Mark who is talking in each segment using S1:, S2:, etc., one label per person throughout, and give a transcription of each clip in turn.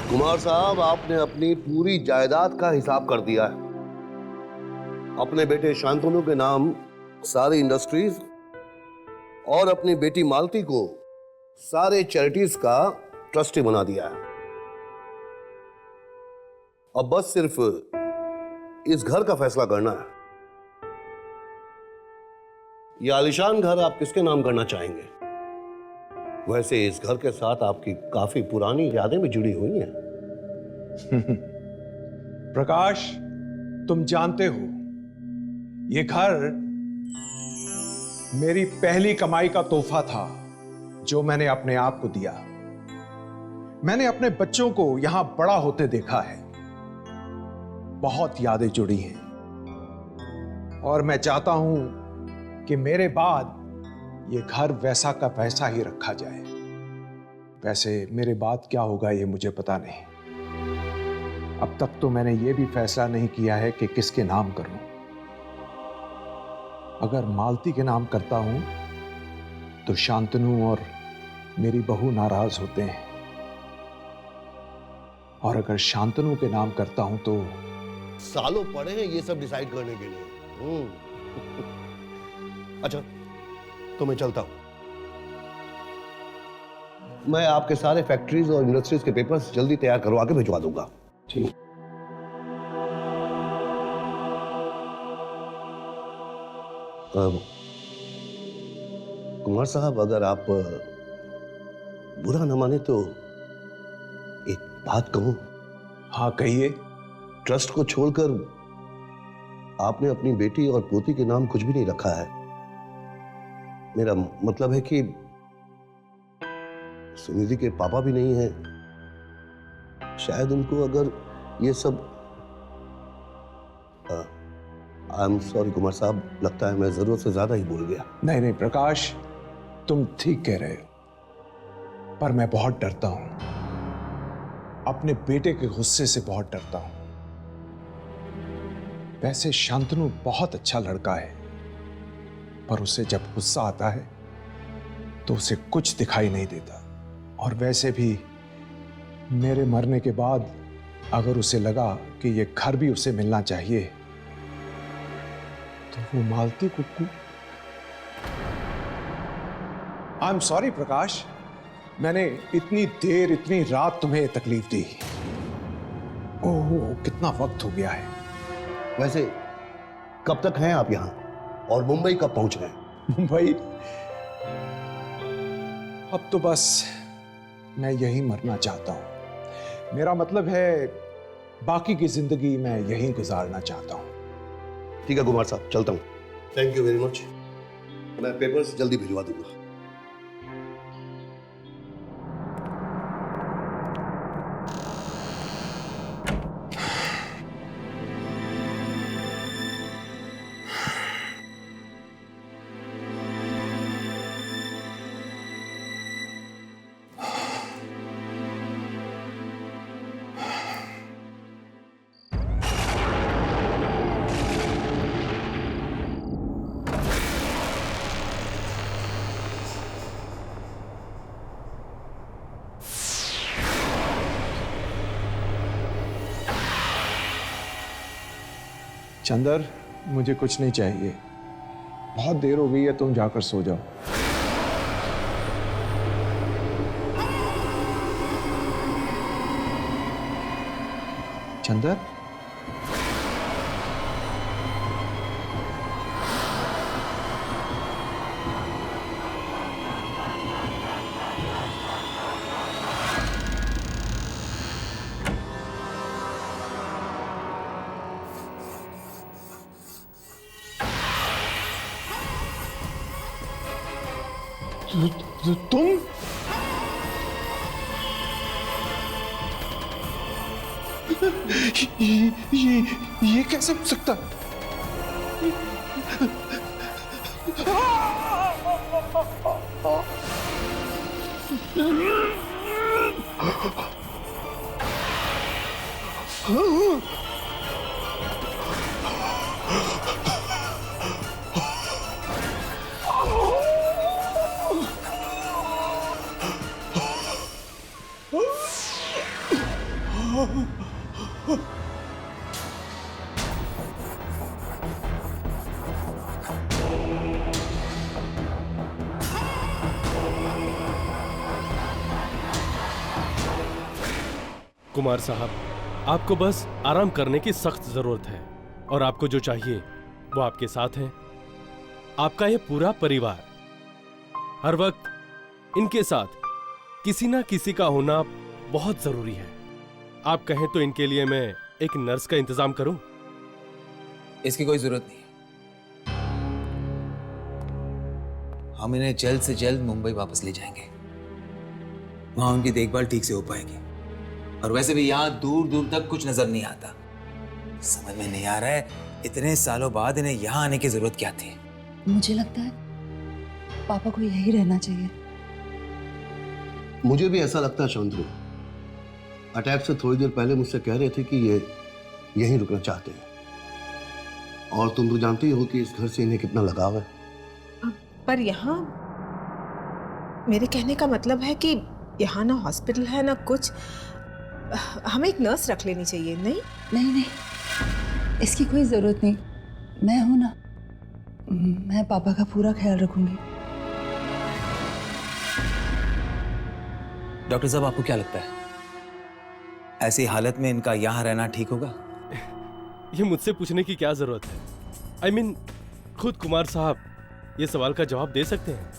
S1: कुमार साहब, आपने अपनी पूरी जायदाद का हिसाब कर दिया है। अपने बेटे शांतनु के नाम सारी इंडस्ट्रीज और अपनी बेटी मालती को सारे चैरिटीज का ट्रस्टी बना दिया है। अब बस सिर्फ इस घर का फैसला करना है। यह आलीशान घर आप किसके नाम करना चाहेंगे? वैसे इस घर के साथ आपकी काफी पुरानी यादें भी जुड़ी हुई हैं।
S2: प्रकाश, तुम जानते हो ये घर मेरी पहली कमाई का तोहफा था जो मैंने अपने आप को दिया। मैंने अपने बच्चों को यहां बड़ा होते देखा है। बहुत यादें जुड़ी हैं और मैं चाहता हूं कि मेरे बाद ये घर वैसा का वैसा ही रखा जाए। वैसे मेरे बाद क्या होगा ये मुझे पता नहीं। अब तक तो मैंने ये भी फैसला नहीं किया है कि किसके नाम करूं। अगर मालती के नाम करता हूं तो शांतनु और मेरी बहू नाराज होते हैं, और अगर शांतनु के नाम करता हूं तो
S1: सालों पड़े हैं ये सब डिसाइड करने के लिए। अच्छा, तो मैं चलता हूं। मैं आपके सारे फैक्ट्रीज और इंडस्ट्रीज के पेपर्स जल्दी तैयार करवा के भिजवा दूंगा।
S2: ठीक।
S1: कुमार साहब, अगर आप बुरा न माने तो एक बात कहूं?
S2: हाँ, कहिए।
S1: ट्रस्ट को छोड़कर आपने अपनी बेटी और पोती के नाम कुछ भी नहीं रखा है। मेरा मतलब है कि सुनिधि के पापा भी नहीं हैं। शायद उनको अगर ये सब आई एम सॉरी कुमार साहब, लगता है मैं जरूरत से ज्यादा ही बोल गया।
S2: नहीं नहीं प्रकाश, तुम ठीक कह रहे हो, पर मैं बहुत डरता हूं। अपने बेटे के गुस्से से बहुत डरता हूं। वैसे शांतनु बहुत अच्छा लड़का है, पर उसे जब गुस्सा आता है तो उसे कुछ दिखाई नहीं देता। और वैसे भी मेरे मरने के बाद अगर उसे लगा कि यह घर भी उसे मिलना चाहिए तो वो मालती को आई एम सॉरी प्रकाश, मैंने इतनी देर इतनी रात तुम्हें तकलीफ दी। ओह, कितना वक्त हो गया है।
S1: वैसे कब तक हैं आप यहां और मुंबई कब पहुंच गए?
S2: मुंबई? अब तो बस मैं यहीं मरना चाहता हूं। मेरा मतलब है बाकी की जिंदगी मैं यहीं गुजारना चाहता हूं।
S1: ठीक है कुमार साहब, चलता हूं। Thank you very much. मैं पेपर्स जल्दी भिजवा दूंगा।
S2: चंदर, मुझे कुछ नहीं चाहिए। बहुत देर हो गई है, तुम जाकर सो जाओ। चंदर, तुम? ये कैसे हो सकता?
S3: कुमार साहब, आपको बस आराम करने की सख्त जरूरत है और आपको जो चाहिए वो आपके साथ है। आपका ये पूरा परिवार हर वक्त इनके साथ किसी ना किसी का होना बहुत जरूरी है। आप कहें तो इनके लिए मैं एक नर्स का इंतजाम करूं?
S4: इसकी कोई जरूरत नहीं। हम इन्हें जल्द से जल्द मुंबई वापस ले जाएंगे। वहां उनकी देखभाल ठीक से हो पाएगी। और वैसे भी यहाँ दूर दूर तक कुछ नजर नहीं आता। समझ में नहीं आ रहा है इतने सालों बाद इन्हें यहाँ आने की जरूरत क्या थी।
S5: मुझे लगता है पापा को यही रहना चाहिए।
S1: मुझे भी ऐसा लगता है शांतनु। अटैक से थोड़ी देर पहले मुझसे कह रहे थे कि ये यहीं रुकना चाहते हैं। और तुम तो जानती हो कि इस घर से इन्हें कितना लगाव है।
S6: पर यहाँ मेरे कहने का मतलब है कि यहाँ ना हॉस्पिटल है ना कुछ। हमें एक नर्स रख लेनी चाहिए। नहीं
S5: नहीं नहीं, इसकी कोई जरूरत नहीं। मैं हूं ना, मैं पापा का पूरा ख्याल रखूंगी।
S4: डॉक्टर साहब, आपको क्या लगता है ऐसी हालत में इनका यहाँ रहना ठीक होगा?
S3: ये मुझसे पूछने की क्या जरूरत है? I mean, खुद कुमार साहब ये सवाल का जवाब दे सकते हैं।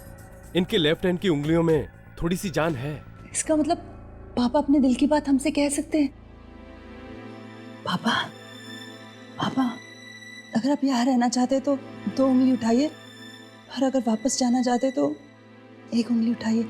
S3: इनके लेफ्ट हैंड की उंगलियों में थोड़ी सी जान है।
S5: इसका मतलब पापा अपने दिल की बात हमसे कह सकते हैं। पापा, पापा, अगर आप यहाँ रहना चाहते तो 2 उंगली उठाइए, और अगर वापस जाना चाहते तो 1 उंगली उठाइए।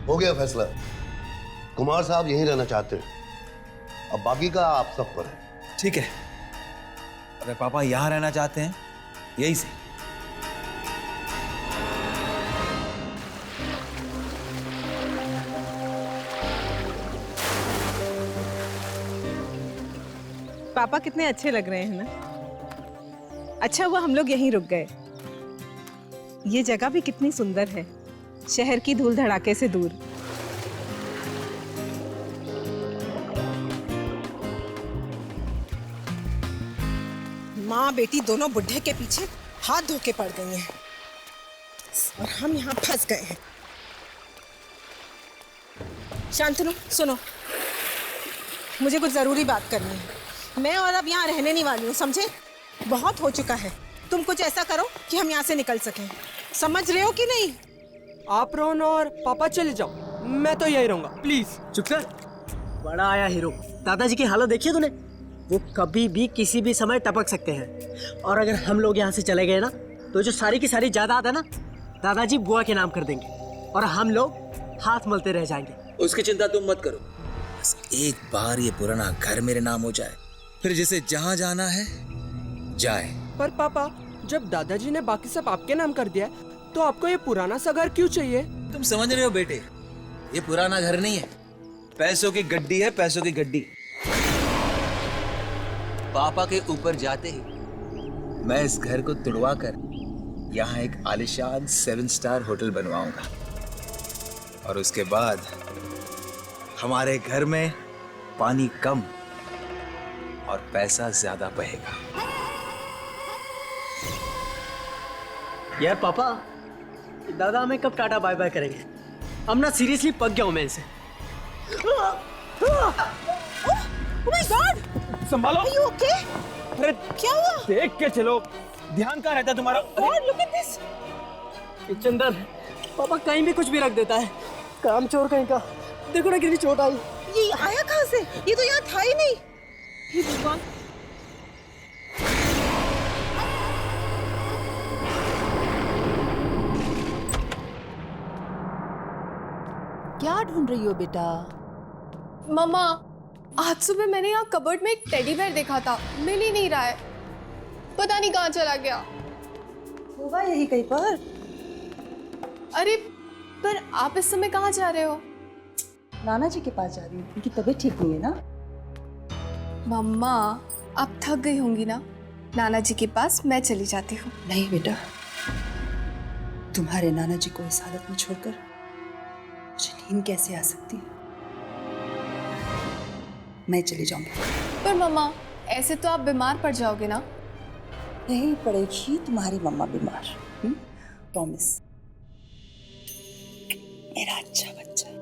S1: हो गया फैसला। कुमार साहब यहीं रहना चाहते हैं। अब बाकी का आप सब पर है।
S4: ठीक है, अगर पापा यहाँ रहना चाहते हैं यही से।
S6: पापा कितने अच्छे लग रहे हैं ना। अच्छा हुआ हम लोग यहीं रुक गए। ये जगह भी कितनी सुंदर है, शहर की धूल धड़ाके से दूर। माँ बेटी दोनों बुढ़े के पीछे हाथ धो के पड़ गई हैं और हम यहाँ फंस गए हैं। शांतनु सुनो, मुझे कुछ जरूरी बात करनी है। मैं और अब यहाँ रहने नहीं वाली हूँ, समझे? बहुत हो चुका है। तुम कुछ ऐसा करो कि हम यहाँ से निकल सकें। समझ रहे हो कि नहीं?
S7: आप रोहन और पापा चले जाओ, मैं तो यही रहूंगा। प्लीज
S8: चुप कर। बड़ा आया हीरो। दादाजी की हालत देखी तूने? वो कभी भी किसी भी समय टपक सकते हैं। और अगर हम लोग यहाँ से चले गए ना तो जो सारी की सारी जायदाद है ना दादाजी बुआ के नाम कर देंगे और हम लोग हाथ मलते रह जाएंगे।
S4: उसकी चिंता तुम मत करो, बस एक बार ये पुराना घर मेरे नाम हो जाए, फिर जिसे जहाँ जाना है जाए।
S7: पर पापा, जब दादाजी ने बाकी सब आपके नाम कर दिया तो आपको ये पुराना सा घर क्यों चाहिए?
S4: तुम समझ रहे हो बेटे, ये पुराना घर नहीं है, पैसों की गड्डी है, पैसों की गड्डी। पापा के ऊपर जाते ही मैं इस घर को तुड़वा कर यहाँ एक आलिशान 7 स्टार होटल बनवाऊंगा और उसके बाद हमारे घर में पानी कम और पैसा ज्यादा बहेगा।
S8: यार पापा, दादा हमें कब टाटा बाय बाय करेंगे? अब ना सीरियसली पक गया हूं मैं इनसे।
S6: Oh my God!
S7: संभालो।
S6: Are you okay?
S7: अरे
S6: क्या हुआ?
S7: देख के चलो,
S8: ध्यान कहाँ रहता है तुम्हारा?
S6: God look at this.
S8: Chandar, पापा कहीं भी कुछ भी रख देता है, काम चोर कहीं का। देखो ना कितनी चोट आई।
S6: ये आया कहाँ से? ये तो यहाँ था ही नहीं। हे भगवान।
S5: क्या ढूंढ रही हो बेटा?
S9: मम्मा, आज सुबह मैंने यहाँ कबर्ड में एक टेडी बेयर देखा था, मिल ही नहीं रहा है, पता नहीं कहाँ चला गया।
S5: होगा यही कहीं पर।
S9: अरे पर आप इस समय कहाँ जा रहे हो?
S5: नाना जी के पास जा रही हूँ, उनकी तबीयत ठीक नहीं है ना।
S9: मम्मा, आप थक गई होंगी ना, नाना जी के पास मैं चली जाती हूँ।
S5: नहीं बेटा, तुम्हारे नाना जी को इस हालत में छोड़कर मुझे नींद कैसे आ सकती है? मैं चली जाऊंगी।
S9: पर मम्मा, ऐसे तो आप बीमार पड़ जाओगे ना।
S5: नहीं पड़ेगी तुम्हारी मम्मा बीमार, प्रॉमिस। मेरा अच्छा बच्चा।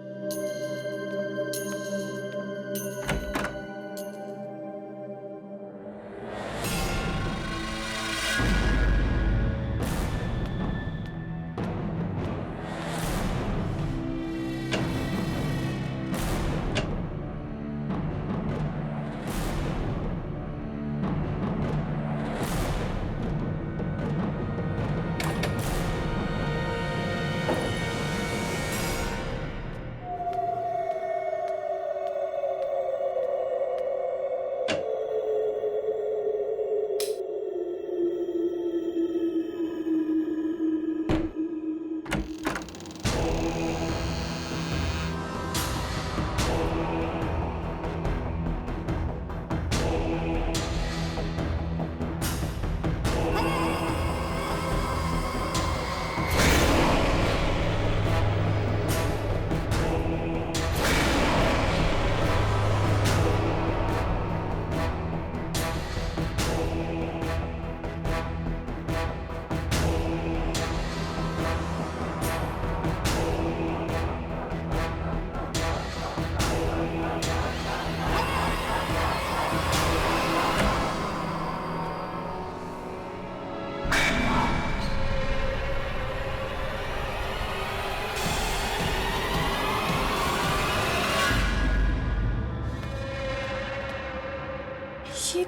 S9: ये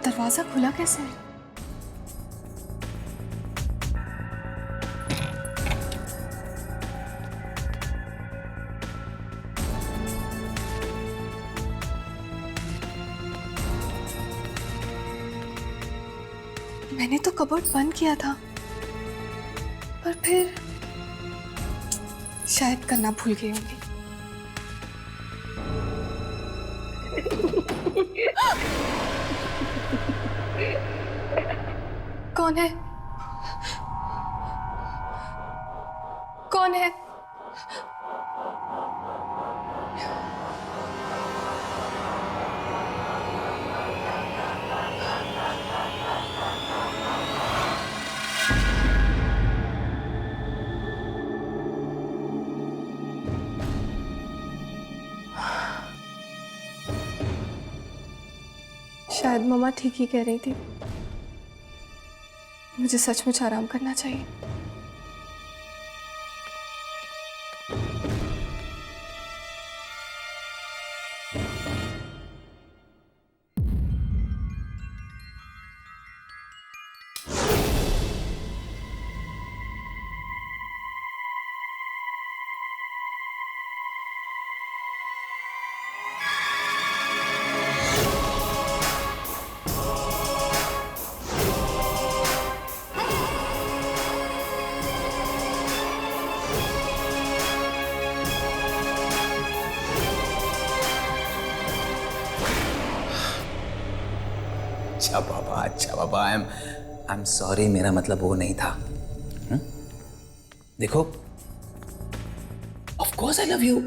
S9: दरवाजा खुला कैसे है? मैंने तो कबर्ड बंद किया था, पर फिर शायद करना भूल गई होंगी। कौन है? कौन है? शायद मम्मा ठीक ही कह रही थी, मुझे सचमुच आराम करना चाहिए।
S4: अच्छा बाबा, आई एम सॉरी, मेरा मतलब वो नहीं था। देखो, of course I love you.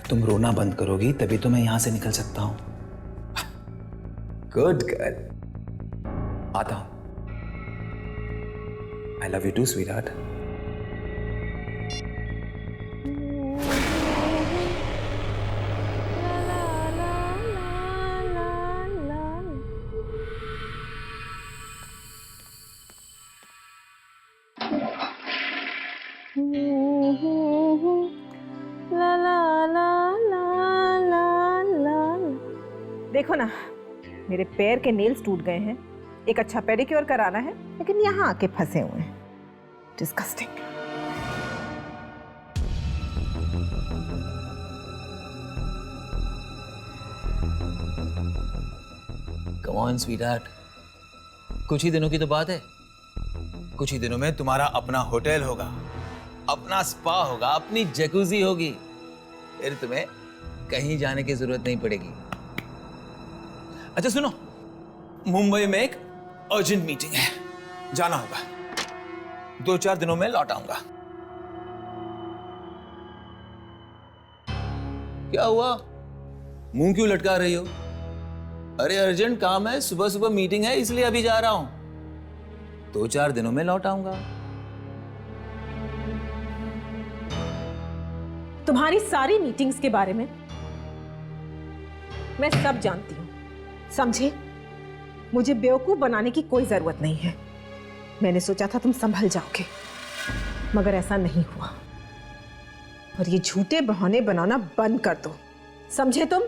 S4: तुम रोना बंद करोगी तभी तो मैं यहां से निकल सकता हूं। गुड गर्ल, आता हूं। I love you too sweetheart.
S6: देखो ना, मेरे पैर के नेल्स टूट गए हैं, एक अच्छा पेडिक्योर कराना है, लेकिन यहाँ आके फंसे हुए हैं। डिस्गस्टिंग।
S4: कम ऑन स्वीटहार्ट, कुछ ही दिनों की तो बात है। कुछ ही दिनों में तुम्हारा अपना होटल होगा, अपना स्पा होगा, अपनी जकूजी होगी। फिर तुम्हें कहीं जाने की जरूरत नहीं पड़ेगी। अच्छा सुनो, मुंबई में एक अर्जेंट मीटिंग है, जाना होगा। 2-4 दिनों में लौट आऊंगा। क्या हुआ, मुंह क्यों लटका रही हो? अरे अर्जेंट काम है, सुबह सुबह मीटिंग है, इसलिए अभी जा रहा हूं। 2-4 दिनों में लौट आऊंगा।
S6: तुम्हारी सारी मीटिंग्स के बारे में मैं सब जानती हूं, समझे? मुझे बेवकूफ बनाने की कोई जरूरत नहीं है। मैंने सोचा था तुम संभल जाओगे, मगर ऐसा नहीं हुआ। और ये झूठे बहाने बनाना बंद कर दो, समझे तुम?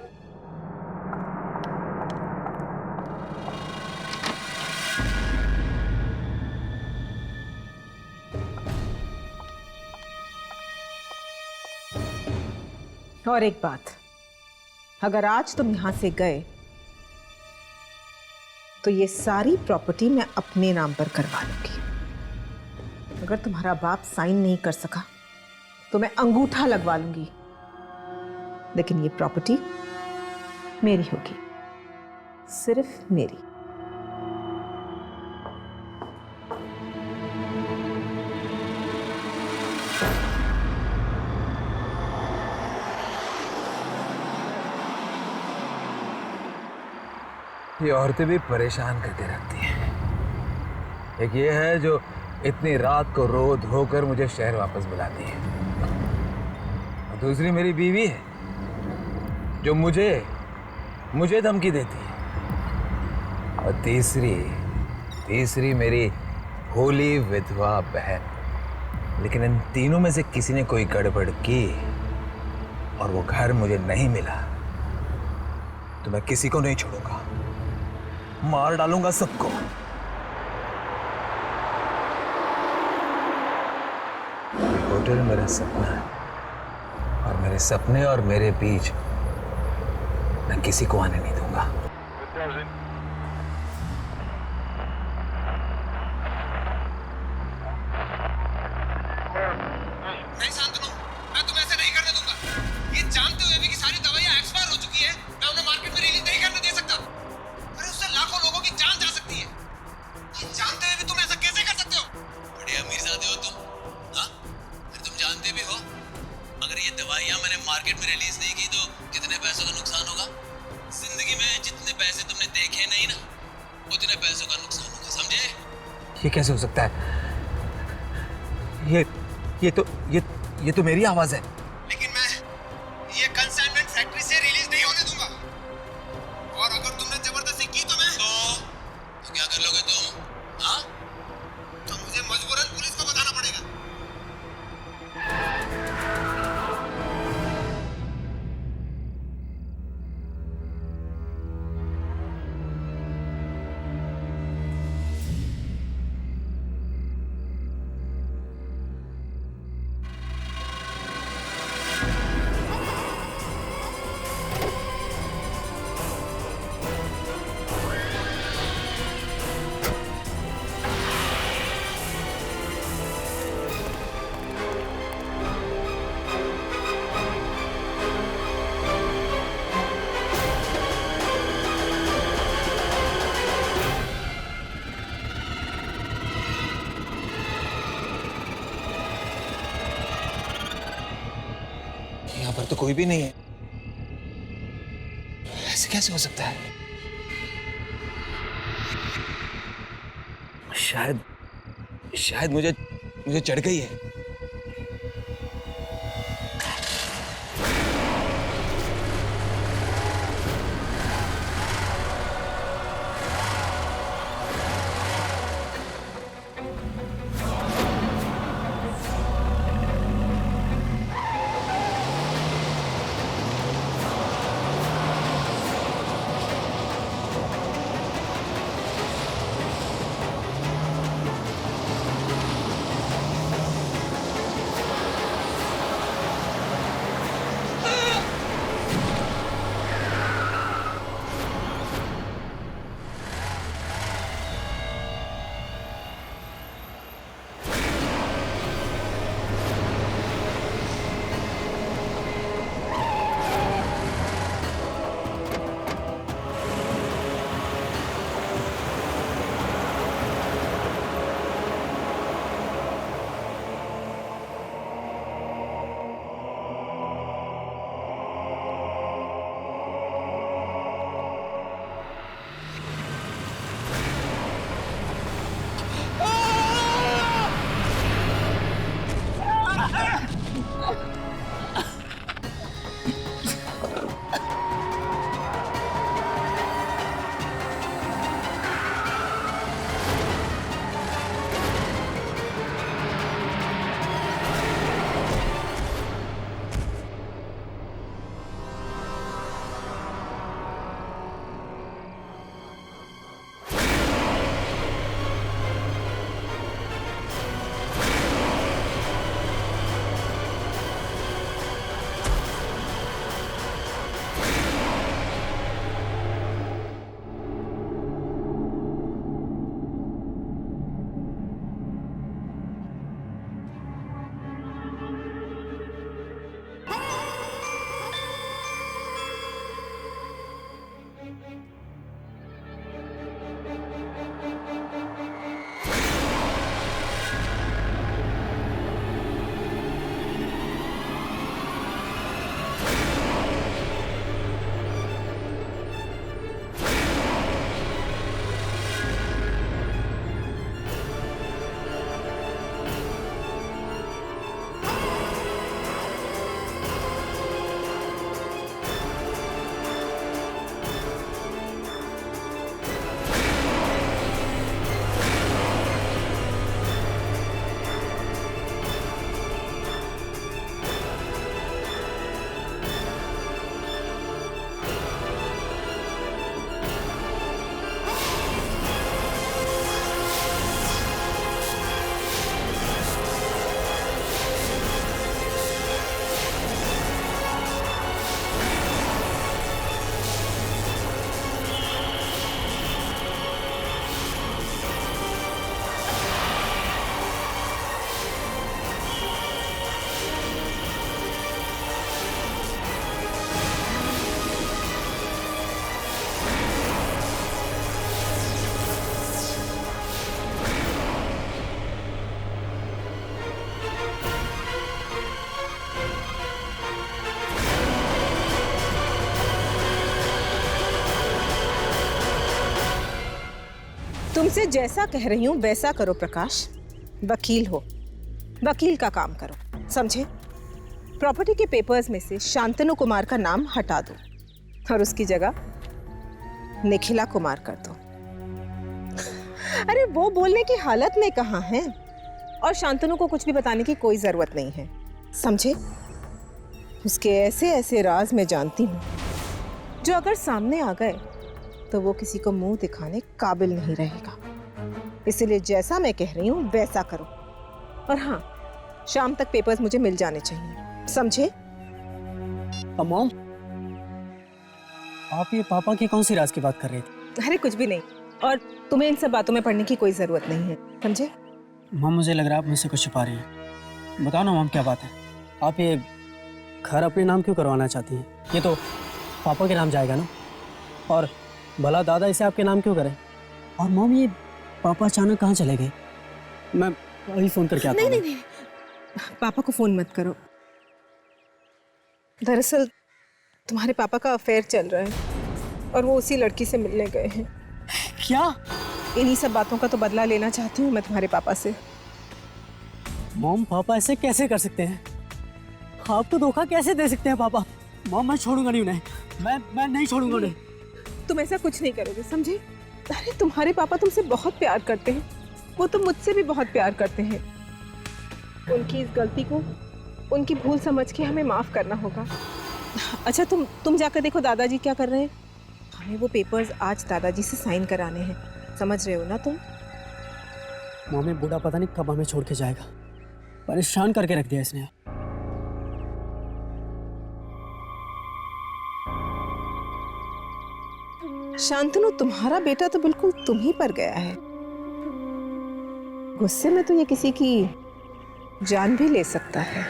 S6: और एक बात, अगर आज तुम यहां से गए तो ये सारी प्रॉपर्टी मैं अपने नाम पर करवा लूंगी। अगर तुम्हारा बाप साइन नहीं कर सका तो मैं अंगूठा लगवा लूंगी, लेकिन ये प्रॉपर्टी मेरी होगी, सिर्फ मेरी।
S4: ये औरतें भी परेशान करके रखती हैं। एक ये है जो इतनी रात को रो धोकर मुझे शहर वापस बुलाती है, और दूसरी मेरी बीवी है जो मुझे धमकी देती है, और तीसरी मेरी भोली विधवा बहन। लेकिन इन तीनों में से किसी ने कोई गड़बड़ की और वो घर मुझे नहीं मिला तो मैं किसी को नहीं छोड़ूंगा, मार डालूंगा सबको। होटल मेरा सपना है, और मेरे सपने और मेरे बीच मैं किसी को आने नहीं दूंगा।
S10: नहीं शांतनु, मैं तुम्हें ऐसे नहीं करने दूंगा। ये जानते हुए भी कि सारी दवाइयां एक्सपायर हो चुकी है, मैं उन्हें मार्केट में रिलीज नहीं करने दे सकता। अरे उससे लाखों लोगों की जान जा सकती है। ये जानते हुए भी तुम ऐसा कैसे कर सकते हो?
S4: बड़े अमीरजादे हो तुम, हाँ? अरे तुम जानते भी हो अगर ये दवाइयां मैंने मार्केट में रिलीज नहीं की तो कितने पैसों का नुकसान होगा। जिंदगी में जितने पैसे तुमने देखे नहीं ना, उतने पैसों का नुकसान होगा, समझे? ये कैसे हो सकता है? ये तो मेरी आवाज है।
S10: लेकिन मैं ये कंसाइनमेंट फैक्ट्री से रिलीज नहीं होने दूंगा, और अगर तुमने जबरदस्ती की तो मैं
S4: तो क्या कर लोगे तुम, हाँ?
S10: तो मुझे मजबूरन पुलिस को बताना पड़ेगा।
S4: यहाँ पर तो कोई भी नहीं है, ऐसे कैसे हो सकता है? शायद मुझे चढ़ गई है।
S6: तुमसे जैसा कह रही हूँ वैसा करो प्रकाश। वकील हो, वकील का काम करो, समझे? प्रॉपर्टी के पेपर्स में से शांतनु कुमार का नाम हटा दो और उसकी जगह निखिला कुमार कर दो। अरे वो बोलने की हालत में कहाँ है, और शांतनु को कुछ भी बताने की कोई जरूरत नहीं है, समझे? उसके ऐसे ऐसे राज मैं जानती हूँ जो अगर सामने आ गए तो वो किसी को मुंह दिखाने काबिल नहीं रहेगा। इसलिए जैसा मैं कह रही हूँ वैसा करो। और हाँ, शाम तक पेपर्स मुझे मिल जाने चाहिए, समझे?
S8: मॉम, आप ये पापा की कौन सी राज की बात कर रहे थे?
S6: अरे कुछ भी नहीं, और तुम्हें इन सब बातों में पढ़ने की कोई जरूरत नहीं है, समझे?
S8: मॉम, मुझे लग रहा है आप मुझसे कुछ छुपा रही हैं। बताओ ना मॉम, क्या बात है? आप ये घर अपने नाम क्यों करवाना चाहती हैं? ये तो पापा के नाम जाएगा ना, और भला दादा इसे आपके नाम क्यों करें? और मॉम, ये पापा अचानक कहाँ चले गए? मैं अभी फोन करके आता हूँ।
S6: नहीं, पापा को फोन मत करो। दरअसल तुम्हारे पापा का अफेयर चल रहा है और वो उसी लड़की से मिलने गए हैं।
S8: क्या?
S6: इन्हीं सब बातों का तो बदला लेना चाहती हूँ मैं तुम्हारे पापा से।
S8: मॉम, पापा ऐसे कैसे कर सकते हैं? आपको धोखा कैसे दे सकते हैं पापा? मॉम, मैं छोड़ूंगा नहीं उन्हें, मैं नहीं छोड़ूंगा उन्हें।
S6: तुम ऐसा कुछ नहीं करोगे, समझे? अरे तुम्हारे पापा तुमसे बहुत प्यार करते हैं, वो तो मुझसे भी बहुत प्यार करते हैं। उनकी इस गलती को उनकी भूल समझ के हमें माफ करना होगा। अच्छा, तुम जाकर देखो दादाजी क्या कर रहे हैं। हमें वो पेपर्स आज दादाजी से साइन कराने हैं, समझ रहे हो ना तुम?
S8: मॉम, ये बूढ़ा पता नहीं कब हमें छोड़ के जाएगा, परेशान करके रख दिया इसने।
S6: शांतनु, तुम्हारा बेटा तो बिल्कुल तुम ही पर गया है। गुस्से में तो ये किसी की जान भी ले सकता है।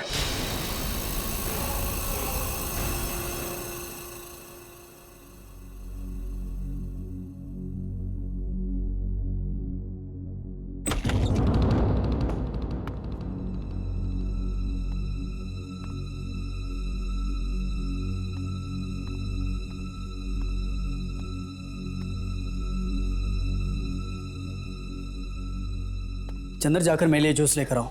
S8: चंदर, जाकर मेरे लिए जूस लेकर आओ।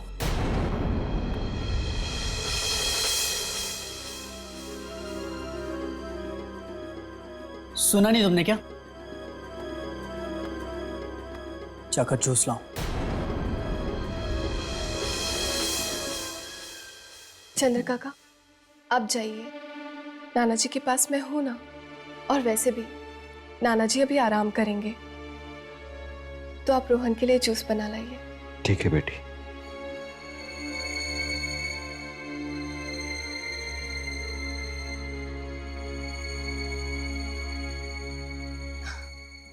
S8: सुना नहीं तुमने क्या? जाकर जूस लाओ।
S9: चंद्र काका, आप जाइए, नाना जी के पास मैं हूं ना। और वैसे भी नाना जी अभी आराम करेंगे, तो आप रोहन के लिए जूस बना लाइए।
S11: ठीक है बेटी।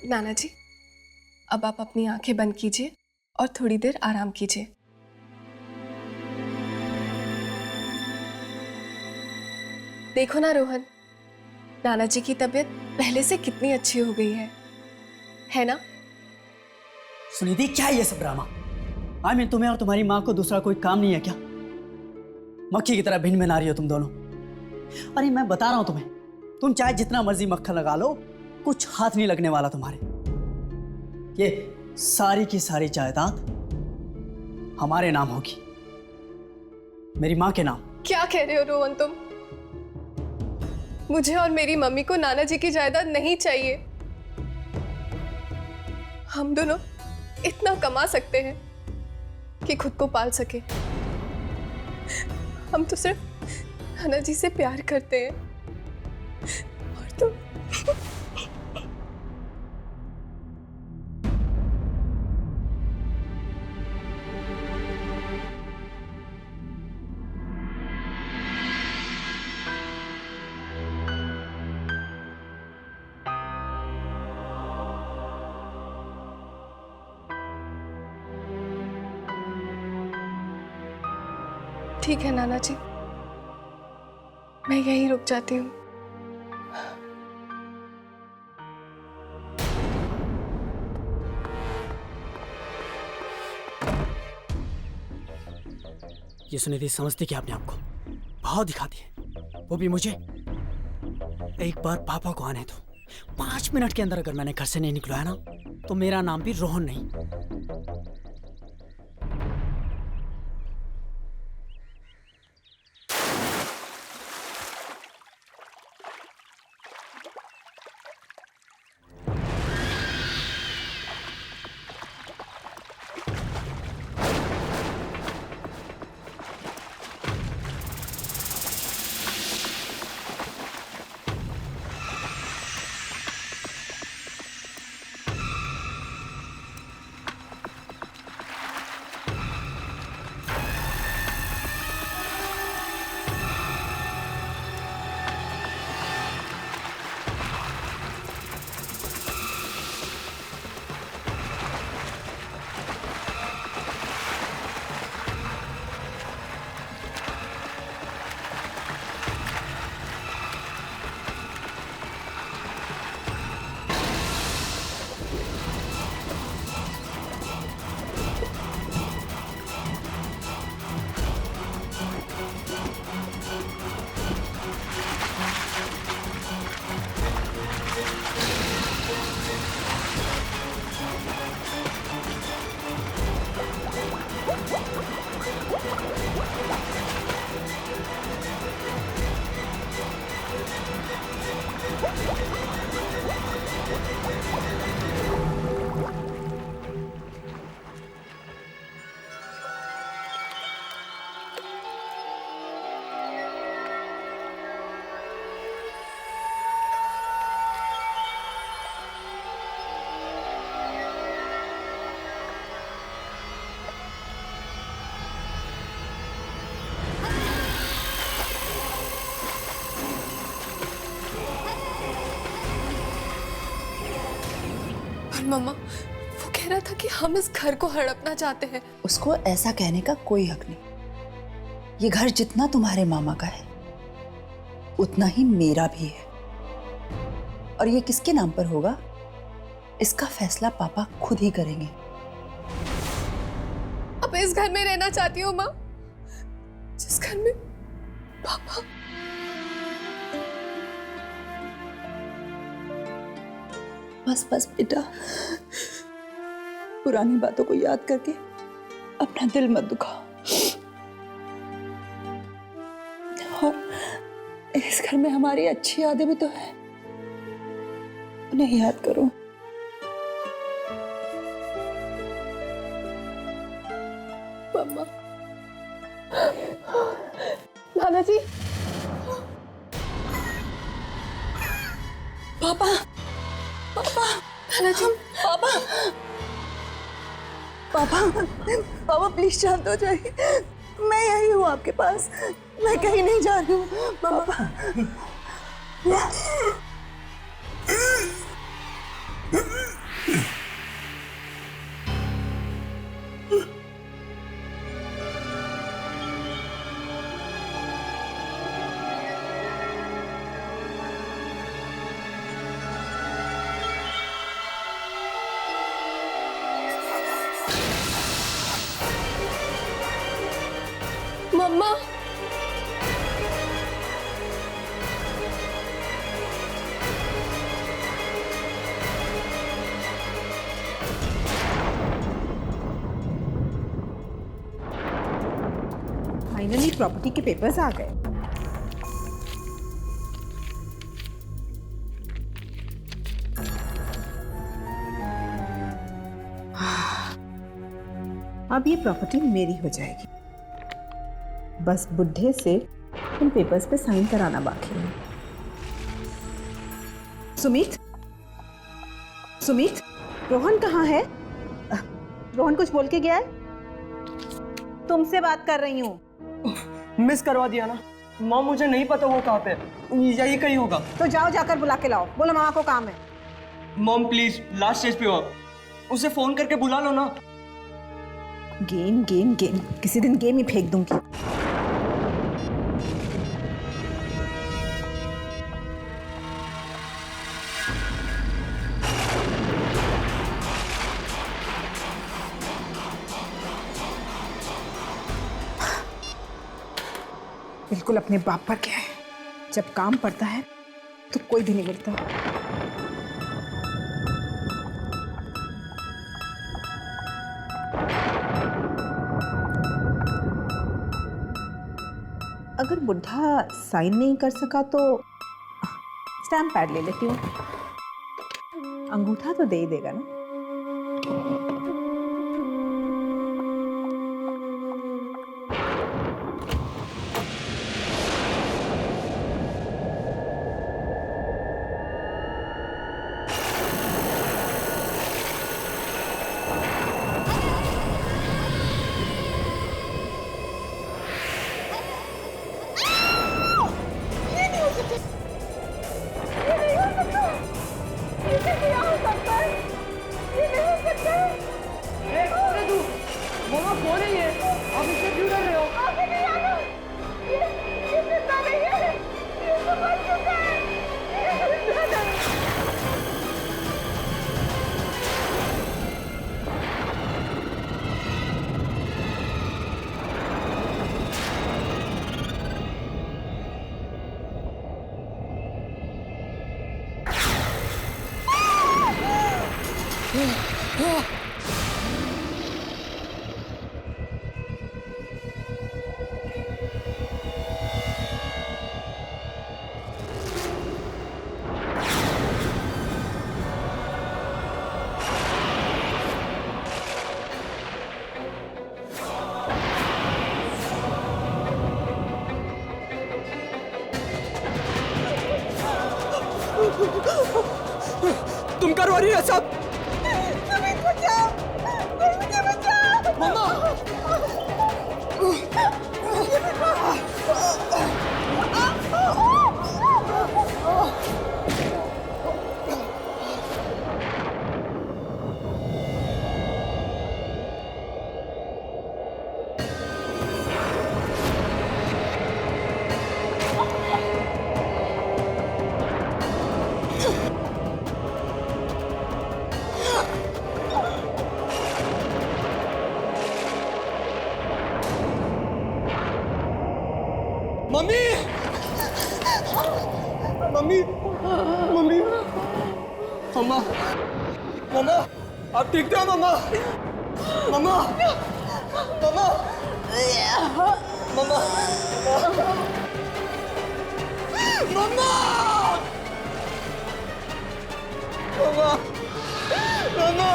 S9: नाना जी, अब आप अपनी आंखें बंद कीजिए और थोड़ी देर आराम कीजिए। देखो ना रोहन, नाना जी की तबीयत पहले से कितनी अच्छी हो गई है ना?
S8: सुनिधि, क्या है ये सब ड्रामा? तुम्हें और तुम्हारी माँ को दूसरा कोई काम नहीं है क्या? मक्खी की तरह भिन्न भिन्न आ रही हो तुम दोनों। अरे मैं बता रहा हूं तुम्हें, तुम चाहे जितना मर्जी मक्खन लगा लो, कुछ हाथ नहीं लगने वाला तुम्हारे। ये सारी की सारी जायदाद हमारे नाम होगी, मेरी माँ के नाम।
S9: क्या कह रहे हो रोहन तुम? मुझे और मेरी मम्मी को नाना जी की जायदाद नहीं चाहिए। हम दोनों इतना कमा सकते हैं कि खुद को पाल सके। हम तो सिर्फ नाना जी से प्यार करते हैं, और तुम ठीक है नाना जी, मैं यहीं रुक जाती हूँ।
S8: ये सुनिधि समझती क्या अपने आप को? भाव दिखाती है, वो भी मुझे। एक बार पापा को आने दो, 5 मिनट के अंदर अगर मैंने घर से नहीं निकला ना तो मेरा नाम भी रोहन नहीं।
S9: मम्मा वो कह रहा था कि हम इस घर को हड़पना चाहते हैं।
S5: उसको ऐसा कहने का कोई हक नहीं। ये घर जितना तुम्हारे मामा का है उतना ही मेरा भी है, और ये किसके नाम पर होगा इसका फैसला पापा खुद ही करेंगे।
S9: अब इस घर में रहना चाहती हूँ माँ, जिस घर में पापा।
S5: बस बस बेटा, पुरानी बातों को याद करके अपना दिल मत दुखाओ, और इस घर में हमारी अच्छी यादें भी तो है, उन्हें याद करो।
S9: मम्मा, नाना जी,
S5: पापा, पापा,
S9: नाना जी,
S5: पापा, पापा, पापा प्लीज शांत हो जाइए। मैं यही हूँ आपके पास, मैं कहीं नहीं जा रही हूँ। पापा,
S9: मम्मा,
S6: फाइनली प्रॉपर्टी के पेपर्स आ गए। अब ये प्रॉपर्टी मेरी हो जाएगी, बस बुढ़े से इन पेपर्स पे साइन कराना बाकी है। सुमित, सुमित, रोहन कहाँ है? रोहन कुछ बोल के गया है? तुमसे बात कर रही हूँ।
S7: मिस करवा दिया ना माँ, मुझे नहीं पता वो कहाँ पे, यही कहीं होगा।
S6: तो जाओ, जाकर बुला के लाओ, बोलो मामा को काम है।
S7: मॉम प्लीज, लास्ट स्टेज पे हो आप, उसे फोन करके बुला लो ना।
S6: गेम गेम गेम, किसी दिन गेम ही फेंक दूंगी। बिल्कुल अपने बाप पर क्या है, जब काम पड़ता है तो कोई भी नहीं मिलता। अगर बुढ़ा साइन नहीं कर सका तो स्टैम्प पैड ले लेती हूँ, अंगूठा तो दे ही देगा ना।
S7: तुम करवा रही है सब। मम्मा मम्मी मम्मी मम्मी मम्मा मम्मा आप ठीक थे मम्मा मम्मा मम्मा मम्मा मम्मा मम्मा मम्मा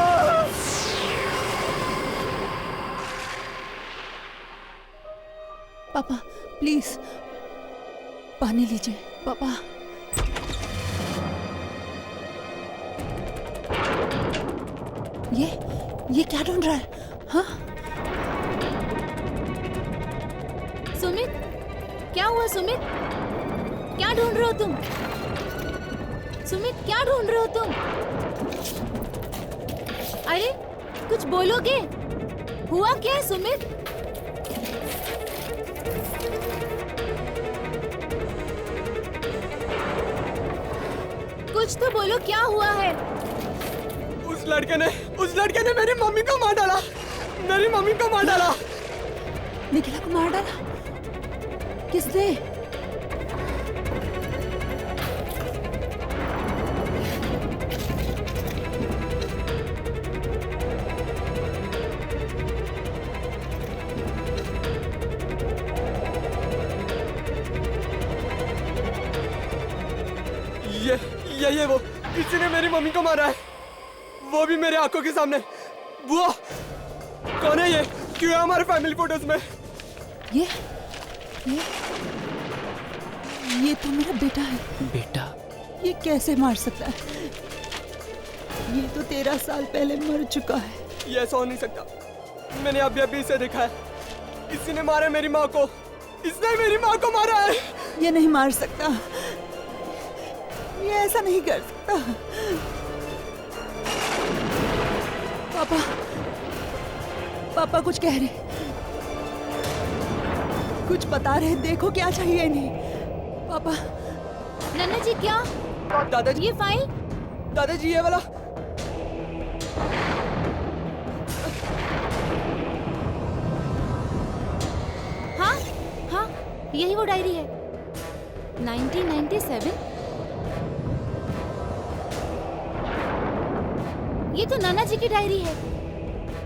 S5: पापा प्लीज पानी लीजिए पापा। ये क्या ढूंढ रहा है? हाँ
S11: सुमित, क्या हुआ सुमित? क्या ढूंढ रहे हो तुम? सुमित क्या ढूंढ रहे हो तुम? अरे कुछ बोलोगे? हुआ क्या है सुमित? कुछ तो बोलो, क्या हुआ है?
S7: उस लड़के ने मेरी मम्मी को मार डाला। मेरी मम्मी को मार डाला।
S5: निखिला को मार डाला? किसने?
S7: ये वो किसी ने मेरी मम्मी को मारा है, वो भी मेरे आंखों के सामने। बुआ कौन है ये? क्यों है हमारे फैमिली फोटोज में?
S5: ये तो मेरा बेटा है।
S7: बेटा?
S5: ये कैसे मार सकता है? ये तो 13 साल पहले मर चुका है।
S7: ये ऐसा हो नहीं सकता। मैंने अभी इसे देखा है। इसी ने मारा मेरी माँ को। इसने मेरी माँ को मारा है।
S5: ये नहीं मार सकता, ये ऐसा नहीं कर सकता। पापा कुछ कह रहे, कुछ बता रहे। देखो क्या चाहिए इन्हें। पापा।
S11: नन्ना जी क्या?
S7: दादाजी
S11: ये फाइल?
S7: दादाजी ये वाला।
S11: हाँ यही वो डायरी है। 1997। ये तो नाना जी की डायरी है।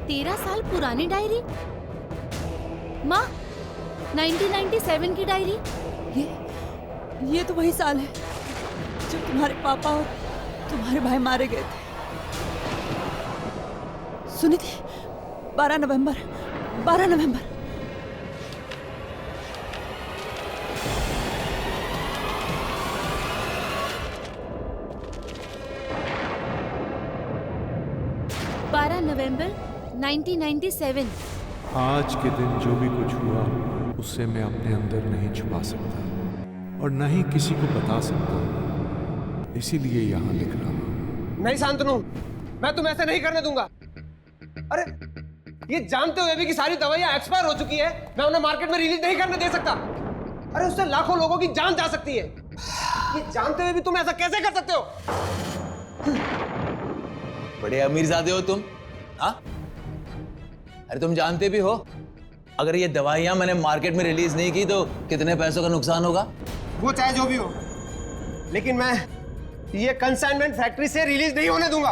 S11: 13 साल पुरानी डायरी। माँ 1997 की डायरी।
S5: ये तो वही साल है जब तुम्हारे पापा और तुम्हारे भाई मारे गए थे। सुनी थी? 12 नवंबर। 12 नवंबर।
S11: नवंबर 1997।
S2: आज के दिन जो भी कुछ हुआ उससे मैं अपने अंदर नहीं छुपा सकता और न ही किसी को बता सकता, इसीलिए यहां लिख रहा हूं।
S10: नहीं शांतनु, मैं तुम्हें ऐसे नहीं करने दूंगा। अरे ये जानते हुए भी कि सारी दवाइयां एक्सपायर हो चुकी है, मैं उन्हें मार्केट में रिलीज नहीं करने दे सकता। अरे उससे लाखों लोगों की जान जा सकती है। ये जानते हुए भी तुम ऐसा कैसे कर सकते हो?
S4: बड़े अमीरजादे हो तुम, हाँ? अरे तुम जानते भी हो अगर ये दवाइयां मैंने मार्केट में रिलीज नहीं की तो कितने पैसों का नुकसान होगा?
S10: वो चाहे जो भी हो, लेकिन मैं ये कंसाइनमेंट फैक्ट्री से रिलीज नहीं होने दूंगा।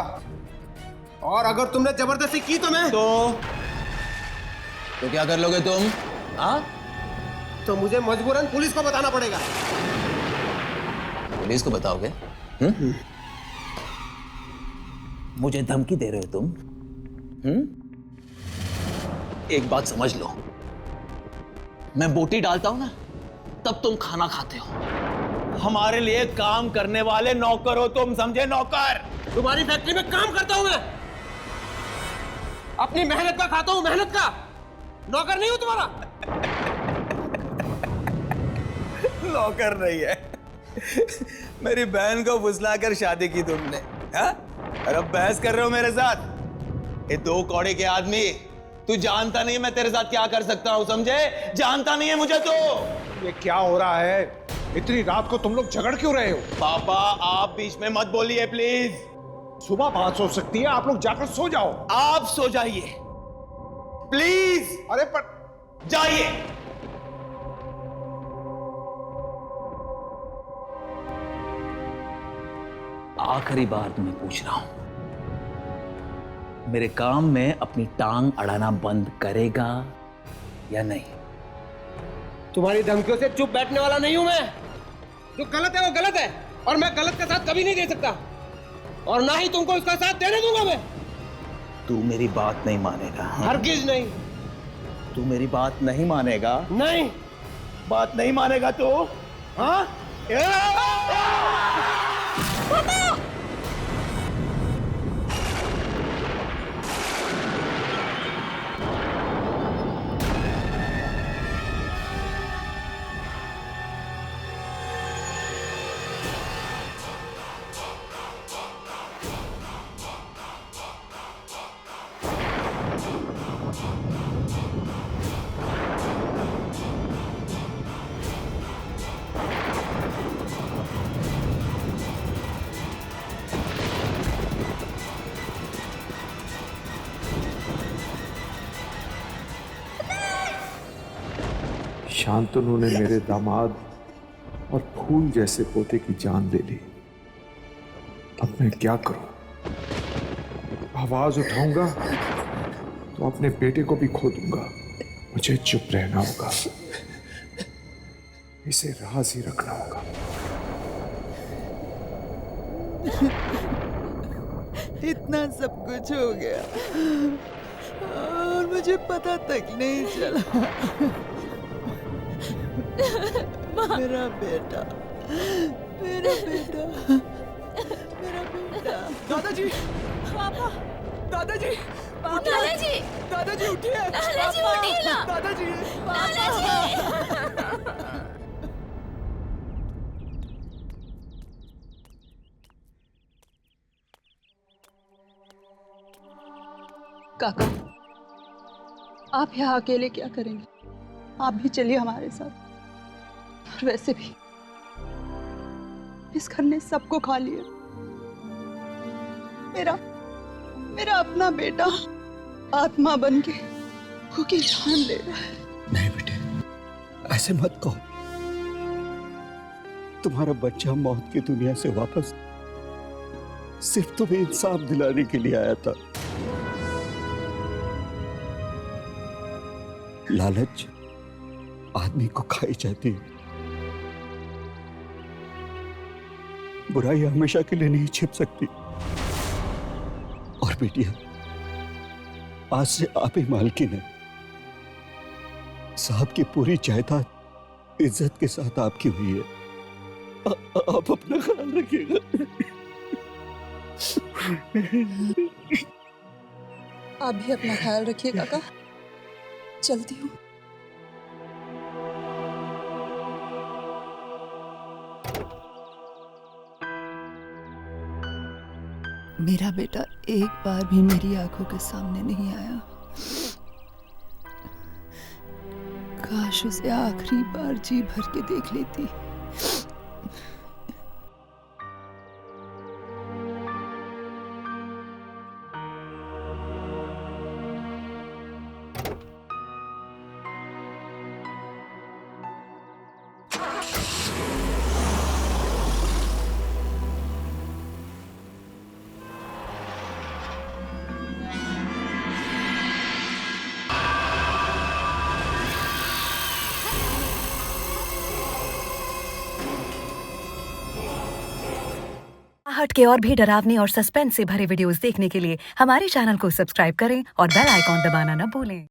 S10: और अगर तुमने जबरदस्ती की तो मैं
S4: तो क्या कर लोगे तुम? हाँ?
S10: तो मुझे मजबूरन पुलिस को बताना पड़ेगा।
S4: पुलिस को बताओगे? मुझे धमकी दे रहे हो तुम? एक बात समझ लो, मैं बोटी डालता हूं ना तब तुम खाना खाते हो। हमारे लिए काम करने वाले नौकर हो तुम, समझे? नौकर।
S10: तुम्हारी फैक्ट्री में काम करता हूं मैं, अपनी मेहनत का खाता हूं, मेहनत का। नौकर नहीं हूं तुम्हारा।
S4: नौकर नहीं है। मेरी बहन को फुसलाकर शादी की तुमने, हाँ? और अब बहस कर रहे हो मेरे साथ? ये दो कौड़े के आदमी, तू जानता नहीं मैं तेरे साथ क्या कर सकता हूं, समझे? जानता नहीं है मुझे तो।
S2: ये क्या हो रहा है? इतनी रात को तुम लोग झगड़ क्यों रहे हो?
S4: पापा आप बीच में मत बोलिए प्लीज।
S2: सुबह बात हो सकती है, आप लोग जाकर सो जाओ।
S4: आप सो जाइए प्लीज।
S2: अरे पर
S4: जाइए। आखिरी बार तुम्हें पूछ रहा हूं, मेरे काम में अपनी टांग अड़ाना बंद करेगा या नहीं?
S10: तुम्हारी धमकियों से चुप बैठने वाला नहीं हूं मैं। जो गलत है वो गलत है, और मैं गलत का साथ कभी नहीं दे सकता, और ना ही तुमको उसका साथ देने दूंगा मैं।
S4: तू मेरी बात नहीं मानेगा।
S10: हरगिज नहीं।
S4: तू मेरी बात नहीं मानेगा?
S10: नहीं।
S4: बात नहीं मानेगा तो? हाँ?
S2: शांतनु ने मेरे दामाद और फूल जैसे पोते की जान ले ली। अब मैं क्या करूं? आवाज उठाऊंगा तो अपने बेटे को भी खो दूंगा। मुझे चुप रहना होगा, इसे राज ही रखना होगा।
S5: इतना सब कुछ हो गया और मुझे पता तक नहीं चला। मेरा बेटा, मेरा बेटा, मेरा बेटा।
S7: दादाजी,
S11: पापा,
S7: दादाजी,
S11: दादाजी,
S7: दादाजी उठिए।
S11: दादाजी उठिए ना।
S7: दादाजी,
S11: दादाजी।
S5: काका, आप यहाँ अकेले क्या करेंगे? आप भी चलिए हमारे साथ। और वैसे भी इस घर ने सबको खा लिया। मेरा अपना बेटा आत्मा बन के की जान ले रहा है।
S12: नहीं बेटे, ऐसे मत कहो। तुम्हारा बच्चा मौत की दुनिया से वापस सिर्फ तुम्हें इंसाफ दिलाने के लिए आया था। लालच आदमी को खाई जाती है, बुराई हमेशा के लिए नहीं छिप सकती। और बेटिया, आज से आप ही मालकिन है। साहब की पूरी जायदाद इज्जत के साथ आपकी हुई है। आप अपना ख्याल रखिएगा।
S5: आप भी अपना ख्याल रखिए काका। चलती हूँ। मेरा बेटा एक बार भी मेरी आंखों के सामने नहीं आया। काश उसे आखिरी बार जी भर के देख लेती।
S13: हट के और भी डरावनी और सस्पेंस से भरे वीडियोस देखने के लिए हमारे चैनल को सब्सक्राइब करें और बेल आइकॉन दबाना न भूलें।